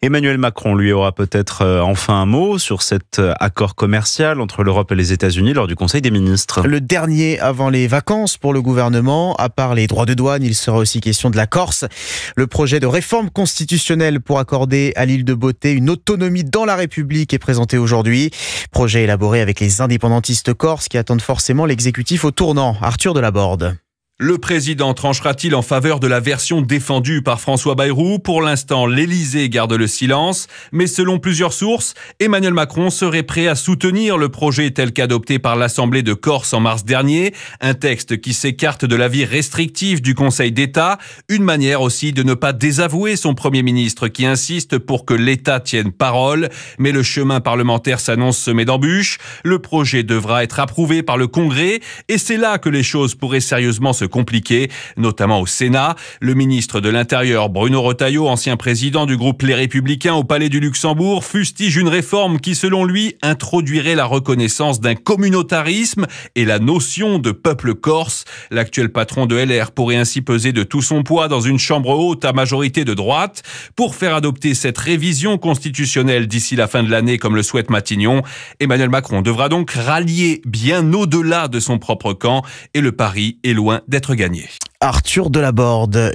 Emmanuel Macron, lui, aura peut-être enfin un mot sur cet accord commercial entre l'Europe et les États-Unis lors du Conseil des ministres. Le dernier avant les vacances pour le gouvernement. À part les droits de douane, il sera aussi question de la Corse. Le projet de réforme constitutionnelle pour accorder à l'île de Beauté une autonomie dans la République est présenté aujourd'hui. Projet élaboré avec les indépendantistes corses qui attendent forcément l'exécutif au tournant. Arthur Delaborde. Le président tranchera-t-il en faveur de la version défendue par François Bayrou ? Pour l'instant, l'Élysée garde le silence. Mais selon plusieurs sources, Emmanuel Macron serait prêt à soutenir le projet tel qu'adopté par l'Assemblée de Corse en mars dernier. Un texte qui s'écarte de l'avis restrictif du Conseil d'État. Une manière aussi de ne pas désavouer son Premier ministre qui insiste pour que l'État tienne parole. Mais le chemin parlementaire s'annonce semé d'embûches. Le projet devra être approuvé par le Congrès. Et c'est là que les choses pourraient sérieusement se compliqué, notamment au Sénat. Le ministre de l'Intérieur, Bruno Retailleau, ancien président du groupe Les Républicains au Palais du Luxembourg, fustige une réforme qui, selon lui, introduirait la reconnaissance d'un communautarisme et la notion de peuple corse. L'actuel patron de LR pourrait ainsi peser de tout son poids dans une chambre haute à majorité de droite. Pour faire adopter cette révision constitutionnelle d'ici la fin de l'année, comme le souhaite Matignon, Emmanuel Macron devra donc rallier bien au-delà de son propre camp et le pari est loin d'être gagné. Arthur Delaborde.